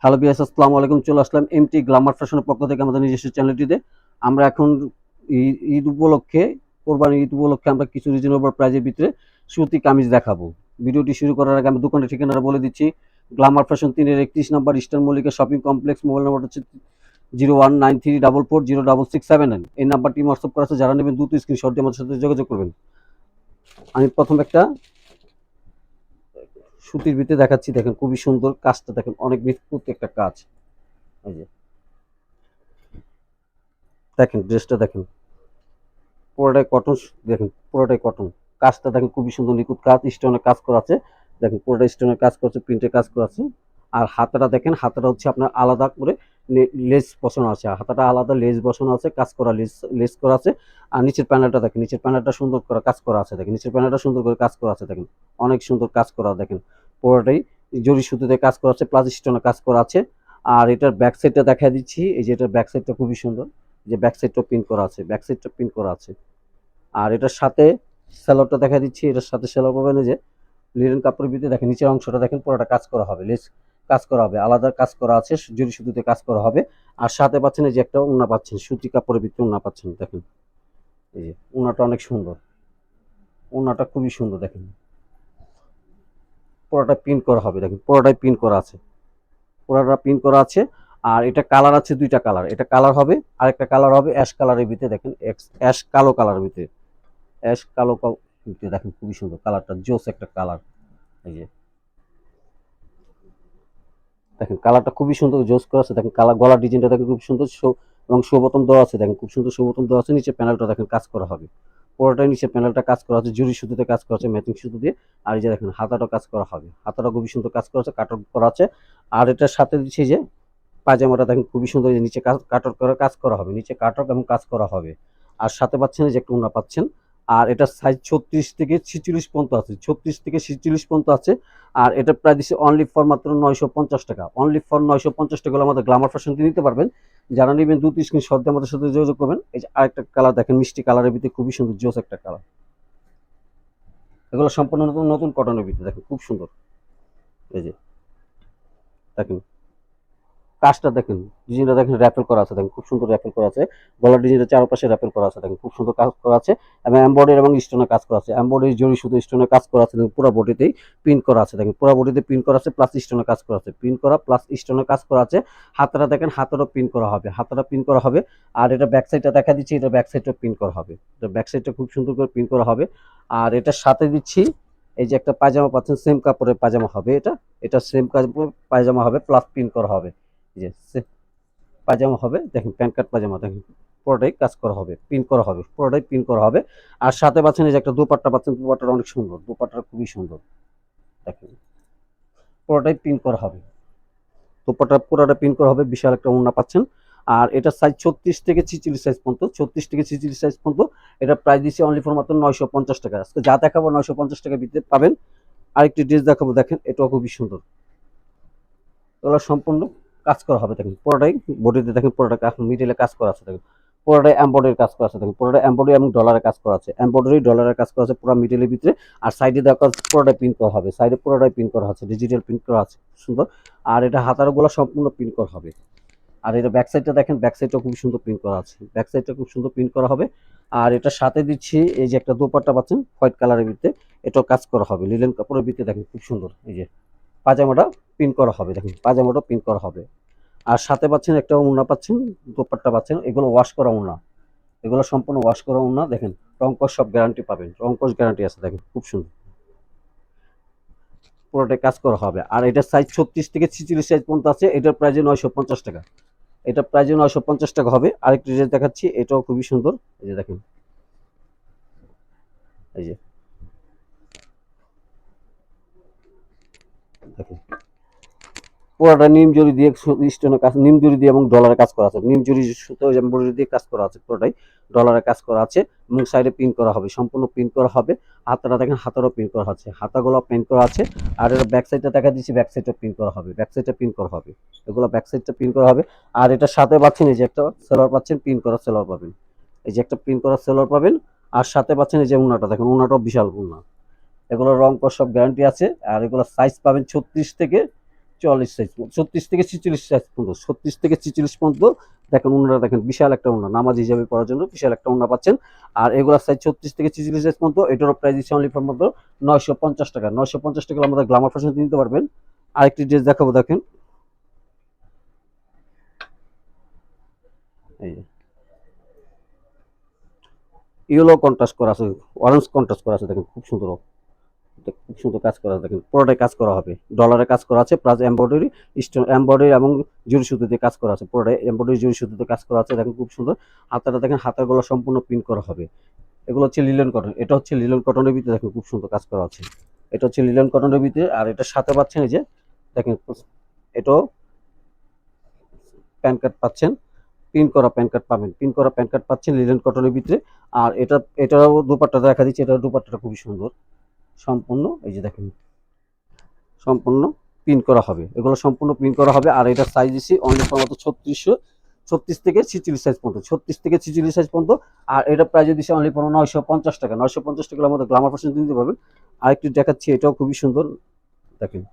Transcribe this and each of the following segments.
Hello বিয়াস, আসসালামু আলাইকুম। চলে আসলাম এমটি গ্ল্যামার ফ্যাশনের পক্ষ থেকে আমাদের নিজস্ব চ্যানেলটিতে। আমরা এখন ঈদ উপলক্ষে, কোরবানি ঈদ উপলক্ষে আমরা কিছু রিজনেবল প্রাইজের ভিতরে সুতি কামিজ দেখাবো। ভিডিওটি শুরু করার আগে আমি দোকানের ঠিকানাটা বলে দিচ্ছি। গ্ল্যামার ফ্যাশন 3-31 নম্বর eastern Mallika shopping complex. Mobile number হচ্ছে 0193440669। এই নাম্বারটি হোয়াটসঅ্যাপ করা আছে। যারা নেবেন দ্রুত স্ক্রিনশট দিয়ে আমাদের সাথে যোগাযোগ করবেন। আমি প্রথম একটা সুতির ভিতরে দেখাচ্ছি, দেখেন খুবই সুন্দর কাজটা, দেখেন অনেক নিখুঁত একটা কাজ। এই যে দেখেন ড্রেসটা, দেখেন পুরোটাই কটন, দেখেন পুরোটাই কটন। কাজটা দেখেন খুবই সুন্দর নিখুঁত কাজ, স্টোনের কাজ করা আছে। দেখেন পুরোটা স্টোনের কাজ করা আছে, প্রিন্টের কাজ করা আছে। আর হাতাটা দেখেন, হাতাটা হচ্ছে আপনার আলাদা করে লেস বসানো আছে, হাতাটা আলাদা লেস বসানো আছে, কাজ করা লেস লেস করা আছে। আর নিচের প্যানেলটা দেখেন, নিচের প্যানেলটা সুন্দর করে কাজ করা আছে, দেখেন নিচের প্যানেলটা সুন্দর করে কাজ করা আছে, দেখেন অনেক সুন্দর কাজ করা, দেখেন পুরোটাই জরি সুতোতে কাজ করা আছে, প্লাস স্টোনের কাজ করা আছে। আর এটার ব্যাক সাইডটা দেখা দিচ্ছি, এই যে এটার ব্যাক সাইডটা খুবই সুন্দর, যে ব্যাক সাইডটা প্রিন্ট করা আছে, ব্যাক সাইডটা প্রিন্ট করা আছে। আর এটার সাথে স্যালোয়ারটা দেখা দিচ্ছি, এটার সাথে স্যালোয়ার পাবেন যে লিনেন কাপড়ের ভিতরে, দেখেন নিচের অংশটা দেখেন পুরোটা কাজ করা হবে, লেস কাজ করা হবে, আলাদা কাজ করা আছে, জরি সুতোতে কাজ করা হবে। আর সাথে পাচ্ছেন এই যে একটা ওড়না পাচ্ছেন, সুতি কাপড়ের ভিতরে ওড়না পাচ্ছেন, দেখেন এই যে ওড়নাটা অনেক সুন্দর, ওড়নাটা খুবই সুন্দর, দেখেন পুরোটা প্রিন্ট করা হবে, দেখেন পুরোটাই প্রিন্ট করা আছে, পুরোটা প্রিন্ট করা আছে। আর এটা কালার আছে দুইটা কালার, এটা কালার হবে, আরেকটা কালার হবে অ্যাশ কালারের ভিতরে, দেখেন অ্যাশ কালো কালারের ভিতরে, অ্যাশ কালো ভিতরে, দেখেন খুবই সুন্দর কালারটা, জোস একটা কালার। এই যে দেখেন কালারটা খুবই সুন্দর জোস করা আছে, দেখেন কালার গলার ডিজাইনটা দেখেন খুব সুন্দর, এবং শোবতম দেওয়া আছে, দেখেন খুব সুন্দর শোবতম দেওয়া আছে। নিচে প্যানেলটা দেখেন কাজ করা হবে, পুরোটাই নিচে প্যানেলটা কাজ করা আছে, জুরি সুতোতে কাজ করা আছে, ম্যাচিং সুতো দিয়ে। আর এই যে দেখেন হাতাটা কাজ করা হবে, হাতাটা খুবই সুন্দর কাজ করা আছে, কাটর করা আছে। আর এটার সাথে দিচ্ছি যে পায়জামাটা দেখেন খুবই সুন্দর, যে নিচে কাটর করে কাজ করা হবে, নিচে কাটর এবং কাজ করা হবে। আর সাথে পাচ্ছেন যে একটা ওড়না পাচ্ছেন। আর এটার সাইজ 36 থেকে 46 পর্যন্ত আছে, 36 থেকে 46 পর্যন্ত আছে। আর এটা প্রায় দিচ্ছে অনলি ফর মাত্র 950 টাকা, অনলি ফর 950 টাকা হলে আমাদের গ্ল্যামার ফ্যাশন নিতে পারবেন। যারা নেবেন দ্রুত স্ক্রিনশট দিয়ে আমাদের সাথে যোগাযোগ করবেন। এই যে আরেকটা কালার দেখেন, মিষ্টি কালারের ভিতরে খুবই সুন্দর জোস একটা কালার। এগুলো সম্পূর্ণ নতুন নতুন কটনের ভিতরে, দেখেন খুব সুন্দর। এই যে দেখেন কাজটা দেখেন, ডিজাইনটা দেখেন র্যাপেল করা আছে, দেখেন খুব সুন্দর র্যাপেল করা আছে, গলার ডিজাইনটা চারপাশে র্যাপেল করা আছে, দেখেন খুব সুন্দর কাজ করা আছে। এবং এমব্রয়ডারি এবং স্টোনের কাজ করা আছে, এমব্রয়ডারি জরি শুধু স্টোনের কাজ করা আছে, পুরো বডিতেই প্রিন্ট করা আছে, দেখেন পুরো বডিতে প্রিন্ট করা আছে, প্লাস স্টোনের কাজ করা আছে, প্রিন্ট করা প্লাস স্টোনের কাজ করা আছে। হাতটা দেখেন, হাতটাও প্রিন্ট করা হবে, হাতটা প্রিন্ট করা হবে। আর এটা ব্যাক সাইডটা দেখা দিচ্ছি, এটা ব্যাক সাইডটা প্রিন্ট করা হবে, এটা ব্যাক সাইডটা খুব সুন্দর করে প্রিন্ট করা হবে। আর এটার সাথে দিচ্ছি এই যে একটা পায়জামা পাচ্ছেন, সেম কাপড়ের পায়জামা হবে, এটা এটা সেম কাপড়ের পায়জামা হবে, প্লাস প্রিন্ট করা হবে। এই যে পায়জামা হবে, দেখেন প্যান্ট কাট পায়জামা, দেখেন পুরোটাই কাজ করা হবে, প্রিন্ট করা হবে, পুরোটাই প্রিন্ট করা হবে। আর সাথে পাচ্ছেন এই যে একটা দোপাট্টা পাচ্ছেন, দোপাট্টাটা অনেক সুন্দর, দোপাট্টাটা খুবই সুন্দর, দেখেন পুরোটাই প্রিন্ট করা হবে, দোপাট্টা পুরোটা প্রিন্ট করা হবে, বিশাল একটা ওড়না পাচ্ছেন। আর এটা সাইজ 36 থেকে 46 সাইজ পর্যন্ত, 36 থেকে 46 সাইজ পর্যন্ত। এটা প্রাইস দিচ্ছে অনলি ফর মাত্র 950 টাকা। আজকে যা দেখাবো 950 টাকা ভিতরে পাবেন। আরেকটি ড্রেস দেখাবো, দেখেন এটাও খুবই সুন্দর, এগুলো সম্পূর্ণ কাজ করা হবে, দেখেন পুরোটাই বডিতে, দেখেন পুরোটা মিডিলে কাজ করা আছে, দেখেন পুরোটাই এমব্রয়ডারি কাজ করা আছে, দেখেন পুরোটা এমব্রয়ডারি এবং ডলারের কাজ করা আছে, এমব্রয়ডারি ডলারের কাজ করা আছে পুরো মিডিলের ভিতরে। আর সাইডে দেখা পুরোটাই প্রিন্ট করা হবে, সাইডে পুরোটাই প্রিন্ট করা আছে, ডিজিটাল প্রিন্ট করা আছে, সুন্দর। আর এটা হাতার গুলো সম্পূর্ণ প্রিন্ট করা হবে। আর এটা ব্যাক সাইডটা দেখেন, ব্যাক সাইডটা খুব সুন্দর প্রিন্ট করা আছে, ব্যাক সাইডটা খুব সুন্দর প্রিন্ট করা হবে। আর এটার সাথে দিচ্ছি এই যে একটা দোপাট্টা পাচ্ছেন হোয়াইট কালারের ভিতরে, এটাও কাজ করা হবে লিলেন কাপড়ের ভিতরে, দেখেন খুব সুন্দর। এই যে পাজামাটা প্রিন্ট করা হবে, দেখেন পাজামাটা প্রিন্ট করা হবে। আর সাথে পাচ্ছেন একটা ওড়না পাচ্ছেন, দোপাট্টা পাচ্ছেন, এগুলো ওয়াশ করা ওড়না, এগুলো সম্পূর্ণ ওয়াশ করা ওড়না, দেখেন রংকশ সব গ্যারান্টি পাবেন, রংকশ গ্যারান্টি আছে, দেখেন খুব সুন্দর পুরোটাই কাজ করা হবে। আর এটার সাইজ 36 থেকে 46 সাইজ পর্যন্ত আছে, এটার প্রাইজে 950 টাকা, এটা প্রাইজে 950 টাকা হবে। আরেকটি ড্রেস দেখাচ্ছি, এটাও খুবই সুন্দর। এই যে দেখেন, এই যে দেখেন পুরোটা নিম জরি দিয়ে স্টোনের কাজ, নিম জরি দিয়ে এবং ডলারের কাজ করা আছে, নিম জরি সুতো এমব্রয়ডারি দিয়ে কাজ করা আছে, পুরোটাই ডলারের কাজ করা আছে। এবং সাইডে প্রিন্ট করা হবে, সম্পূর্ণ প্রিন্ট করা হবে। হাতাটা দেখেন, হাতারও প্রিন্ট করা আছে, হাতাগুলো প্রিন্ট করা আছে। আর এটা ব্যাক সাইডটা দেখা দিচ্ছি, ব্যাক সাইডটা প্রিন্ট করা হবে, ব্যাক সাইডটা প্রিন্ট করা হবে, এগুলো ব্যাক সাইডটা প্রিন্ট করা হবে। আর এটার সাথে পাচ্ছেন এই যে একটা সেলোয়ার পাচ্ছেন, প্রিন্ট করা সেলোয়ার পাবেন, এই যে একটা প্রিন্ট করা সেলোয়ার পাবেন। আর সাথে পাচ্ছেন এই যে উন্নাটা, দেখেন উন্নাটাও বিশাল উন্না, এগুলো রং কর সব গ্যারান্টি আছে। আর এগুলো সাইজ পাবেন 44 সাইজ, 36 থেকে 46 সাইজ পর্যন্ত, 36 থেকে 46 পর্যন্ত দেখেন ওনারা দেখেন বিশাল একটা ওনা, নামাজ হিসাবে পড়ার জন্য বিশাল একটা ওনা পাচ্ছেন। আর এগুলোর সাইজ 36 থেকে 46 সাইজ পর্যন্ত, এটারও প্রাইস দিচ্ছে অনলি ফর মাত্র 950 টাকা। 950 টাকা আমাদের গ্ল্যামার ফ্যাশন নিতে পারবেন। আরেকটি ড্রেস দেখাবো, দেখেন এই যে ইয়েলো কন্ট্রাস্ট করা আছে, অরেঞ্জ কন্ট্রাস্ট করা আছে, দেখেন খুব সুন্দর, খুব সুন্দর কাজ করা আছে, দেখেন পুরোটাই কাজ করা হবে, ডলারে কাজ করা আছে, প্লাস এমব্রয়ডারি, স্টোন এমব্রয়ডারি এবং জরি সুতো দিয়ে কাজ করা আছে, পুরোটাই এমব্রয়ডারি জরি সুতোতে কাজ করা আছে, দেখেন খুব সুন্দর। হাতাটা দেখেন, হাতার গলা সম্পূর্ণ প্রিন্ট করা হবে। এগুলো হচ্ছে লিলেন কটন, এটা হচ্ছে লিলেন কটনের ভিতরে, দেখেন খুব সুন্দর কাজ করা আছে। এটা হচ্ছে লিলেন কটনের ভিতরে, আর এটার সাথে পাচ্ছেন এই যে দেখেন, এটাও প্যান কার্ড পাচ্ছেন, পিন করা প্যান কার্ড পাবেন, পিন করা প্যান কার্ড পাচ্ছেন লিলেন কটনের ভিতরে। আর এটাও দুপাট্টাটা দেখা দিচ্ছে, এটার দুপাট্টাটা খুবই সুন্দর, সম্পূর্ণ এই যে দেখেন সম্পূর্ণ পিন করা হবে, এগুলো সম্পূর্ণ পিন করা হবে। আর এটা সাইজ দিচ্ছি অনলি ফর মাত্র 36 থেকে 46 সাইজ পর্যন্ত, 36 থেকে 46 সাইজ পর্যন্ত। আর এটা প্রাইস দিচ্ছে অনলি ফর 950 টাকা। 950 টাকার মধ্যে গ্ল্যামার ফ্যাশন দিতে পারবেন। আরেকটি দেখাচ্ছি, এটাও খুবই সুন্দর, দেখেন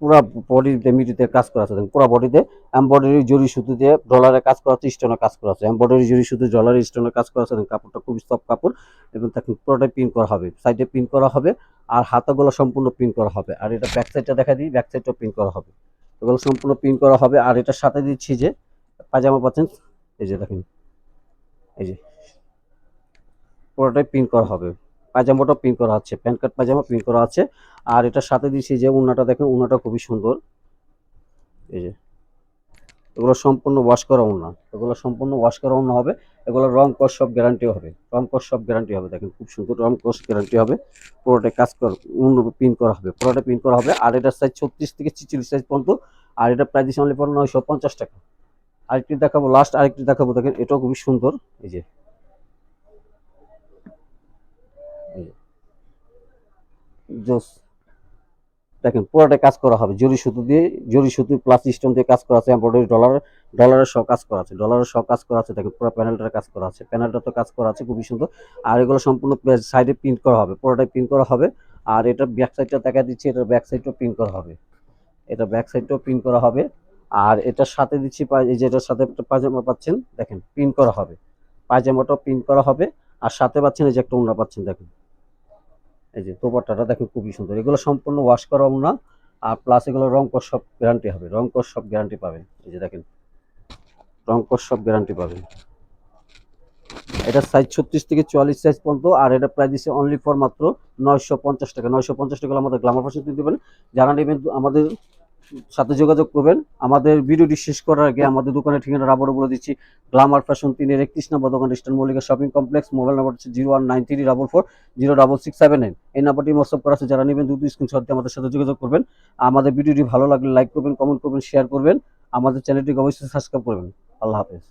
পুরা বডিতে মিডিতে কাজ করা আছে, দেখেন পুরা বডিতে এমব্রয়ডারি জরি সুতো দিয়ে ডলারে কাজ করা আছে, স্টোনের কাজ করা আছে, এমব্রয়ডারি জরি সুতো ডলারে স্টোনের কাজ করা আছে। দেখেন কাপড়টা খুবই সফট কাপড়, এবং দেখেন পুরোটাই পিন করা হবে, সাইডে পিন করা হবে, আর হাতাগুলো সম্পূর্ণ পিন করা হবে। আর এটা ব্যাক সাইডটা দেখা দিই, ব্যাক সাইডটাও পিন করা হবে, এগুলো সম্পূর্ণ পিন করা হবে। আর এটার সাথে দিচ্ছি যে পায়জামা পাচ্ছেন, এই যে দেখেন এই যে পুরোটাই পিন করা হবে, পায়জামাটাও পিন করা আছে, প্যান্ট কাট পায়জামা পিন করা আছে। আর এটার সাথে দিচ্ছি যে উন্নাটা, দেখেন উন্নাটা খুবই সুন্দর, এই যে এগুলো সম্পূর্ণ ওয়াশ করা উন্না, এগুলো সম্পূর্ণ ওয়াশ করা উন্না হবে। এগুলো রং কস সব গ্যারান্টি হবে, রং কস সব গ্যারান্টি হবে, দেখেন খুব সুন্দর রং কস গ্যারান্টি হবে। পুরোটাই কাজ করা উন্ন পিন করা হবে, পুরোটা পিন করা হবে। আর এটার সাইজ 36 থেকে 46 সাইজ পর্যন্ত। আর এটা প্রাইস দিচ্ছে অনলি 950 টাকা। আরেকটি দেখাবো, লাস্ট আরেকটি দেখাবো, দেখেন এটাও খুবই সুন্দর, এই যে জোস, দেখেন পুরোটাই কাজ করা হবে জরি সুতো দিয়ে, জরি সুতো প্লাস স্টোন দিয়ে কাজ করা আছে, এমব্রয়ডারি ডলারের সব কাজ করা আছে, ডলারের সব কাজ করা আছে, দেখেন পুরো প্যানেলটার কাজ করা আছে, প্যানেলটা তো কাজ করা আছে খুবই সুন্দর। আর এগুলো সম্পূর্ণ সাইডে প্রিন্ট করা হবে, পুরোটাই প্রিন্ট করা হবে। আর এটা ব্যাক সাইডটা দেখা দিচ্ছি, এটার ব্যাক সাইডটাও প্রিন্ট করা হবে, এটা ব্যাক সাইডটাও প্রিন্ট করা হবে। আর এটার সাথে দিচ্ছি এই যে এটার সাথে একটা পায়জামা পাচ্ছেন, দেখেন প্রিন্ট করা হবে, পায়জামাটাও প্রিন্ট করা হবে। আর সাথে পাচ্ছেন এই যে একটা ওড়না পাচ্ছেন, দেখেন এই যে দোপাট্টাটা দেখেন খুবই সুন্দর, এগুলো সম্পূর্ণ ওয়াশ করা না। আর প্লাস এগুলো রং কস সব গ্যারান্টি হবে, রং কস সব গ্যারান্টি পাবেন, এই যে দেখেন রং কস সব গ্যারান্টি পাবেন। এটা সাইজ 36 থেকে 44 সাইজ পর্যন্ত। আর এটা প্রাইস দিচ্ছে অনলি ফর মাত্র 950 টাকা। 950 টাকা আমাদের গ্ল্যামার ফ্যাশন দিতে পারেন। যারা নেবেন আমাদের সাথে যোগাযোগ করবেন। আমাদের ভিডিওটি শেষ করার আগে আমাদের দোকানের ঠিকানা আবারও বলে দিচ্ছি, গ্ল্যামার ফ্যাশন 3-31 নম্বর দোকান, eastern Mallika shopping complex. Mobile number হচ্ছে 0193440679। এই নাম্বারটি হোয়াটসঅ্যাপ করা আছে, যারা নেবেন দ্রুত স্ক্রিনশট দিয়ে আমাদের সাথে যোগাযোগ করবেন। আমাদের ভিডিওটি ভালো লাগলে লাইক করবেন, কমেন্ট করবেন, শেয়ার করবেন, আমাদের চ্যানেলটিকে অবশ্যই সাবস্ক্রাইব করবেন। আল্লাহ হাফেজ।